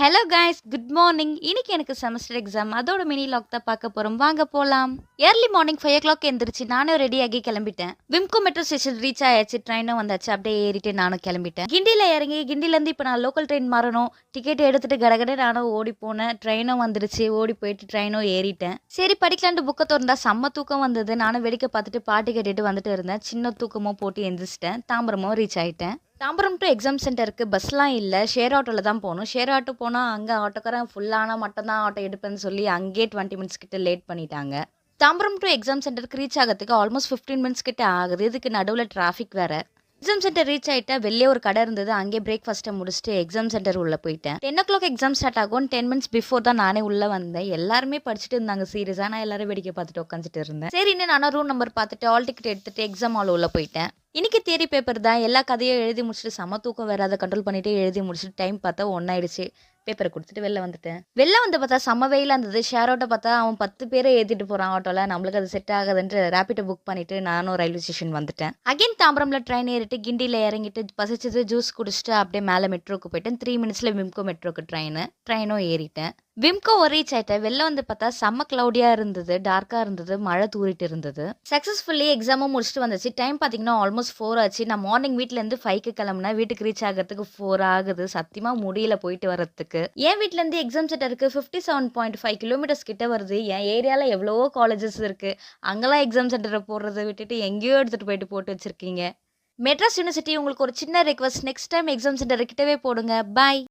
Hello guys, good morning. இன்னைக்கு எனக்கு semester exam. அதோட மினி லாக் தான் பார்க்க போறோம். வாங்க போலாம். ஏர்லி மார்னிங் 5 o'clock எந்திரிச்சு நானும் ரெடி ஆகி கிளம்பிட்டேன். விம்கோ மெட்ரோ ஸ்டேஷன் ரீச் ஆயாச்சு. ட்ரெயினும் வந்தாச்சு. அப்படியே ஏறிட்டு நானும் கிளம்பிட்டேன். கிண்டியில இறங்கி கிண்டிலேருந்து இப்போ நான் லோக்கல் ட்ரெயின் மாறணும். டிக்கெட் எடுத்துட்டு கடகட நானும் ஓடி போனேன். ட்ரெயினும் வந்துருச்சு. ஓடி போயிட்டு ட்ரெயினும் ஏறிட்டேன். சரி படிக்கலான்ட்டு புக்கை திறந்தா செம்ம தூக்கம் வந்தது. நானும் வேடிக்கை பார்த்துட்டு பாட்டு கேட்டுட்டு வந்துட்டு இருந்தேன். சின்ன தூக்கமும் போட்டு எந்திரிச்சிட்டேன். தாம்பரமும் ரீச் ஆயிட்டேன். தாம்பரம் டு எக்ஸாம் சென்டருக்கு பஸ்லாம் இல்ல. ஷேர் ஆட்டோல தான் போணும். ஷேர் ஆட்டோ போனா, அங்க ஆட்டோக்காரன் ஃபுல்லானா மட்டும் தான் ஆட்டோ எடுப்பேன்னு சொல்லி அங்கேயே 20 மினிட்ஸ் கிட்ட லேட் பண்ணிட்டாங்க. தாம்பரம் டு எக்ஸாம் சென்டருக்கு ரீச் ஆகறதுக்கு ஆல்மோஸ்ட் 15 மினிட்ஸ் கிட்ட ஆகுது. இதுக்கு நடுவுல டிராஃபிக் வேற. எக்ஸாம் சென்டர் ரீச் ஆயிட்டா வெளியே ஒரு கடை இருந்தது. அங்கேயே பிரேக்ஃபாஸ்ட்டை முடிச்சுட்டு எக்ஸாம் சென்டர் உள்ள போயிட்டேன். 10 o'clock எக்ஸாம் ஸ்டார்ட் ஆகும். 10 மினிட்ஸ் பிஃபோர் தான் நானே உள்ள வந்தேன். எல்லாருமே படிச்சுட்டு இருந்தாங்க சீரியஸா. நான் எல்லாரும் வேடிக்கை பார்த்துட்டு உட்காந்துட்டு இருந்தேன். சரின்னு நானும் ரூம் நம்பர் பார்த்துட்டு ஆல் டிக்கெட் எடுத்துட்டு எக்ஸாம் ஹால் உள்ள போயிட்டேன். இன்னைக்கு தியரி பேப்பர் தான். எல்லா கதையும் எழுதி முடிச்சுட்டு செம தூக்கம் வேற. அதை கண்ட்ரோல் பண்ணிட்டு எழுதி முடிச்சுட்டு டைம் பார்த்தா 1 ஆயிடுச்சு. பேப்பரை கொடுத்துட்டு வெளில வந்துட்டேன். வெளில வந்து பார்த்தா செம்ம வெயிலாக இருந்தது. ஷேர் ஆட்டோ பார்த்தா அவன் 10 பேரை ஏற்றிட்டு போகிறான் ஆட்டோவில். நம்மளுக்கு அது செட் ஆகுதுன்ட்டு ரேப்பிட்டோ புக் பண்ணிட்டு நானும் ரயில்வே ஸ்டேஷன் வந்துட்டேன். அகைன் தாம்பரம்ல ட்ரெயின் ஏறிட்டு கிண்டியில் இறங்கிட்டு பசிச்சது ஜூஸ் குடிச்சிட்டு அப்படியே மேலே மெட்ரோக்கு போயிட்டேன். 3 மினிட்ஸில் விம்கோ மெட்ரோக்கு ட்ரெயினும் ஏறிட்டேன். விம்கோ ரீச் ஆயிட்டேன். வெளில வந்து பார்த்தா செம்ம கிளவுடியாக இருந்தது. டார்க்காக இருந்தது. மழை தூரிட்டு இருந்தது. சக்ஸஸ்ஃபுல்லி எக்ஸாமும் முடிச்சுட்டு வந்துச்சு. டைம் பார்த்தீங்கன்னா ஆல்மோஸ்ட் 4 ஆச்சு. நான் மார்னிங் வீட்டிலேருந்து 5க்கு கிளம்புனேன். வீட்டுக்கு ரீச் ஆகிறதுக்கு 4 ஆகுது. சத்தியமாக முடியல போயிட்டு வரத்துக்கு. என் வீட்டிலேருந்து எக்ஸாம் சென்டருக்கு 57.5 கிலோமீட்டர்ஸ் கிட்ட வருது. என் ஏரியாவில் எவ்வளவோ காலேஜஸ் இருக்கு. அங்கெல்லாம் எக்ஸாம் சென்டரை போடுறதை விட்டுட்டு எங்கேயோ எடுத்துகிட்டு போயிட்டு போட்டு வச்சிருக்கீங்க. மெட்ராஸ் யூனிவர்சிட்டி உங்களுக்கு ஒரு சின்ன request. Next time exam centre கிட்டவே போடுங்க. பாய்.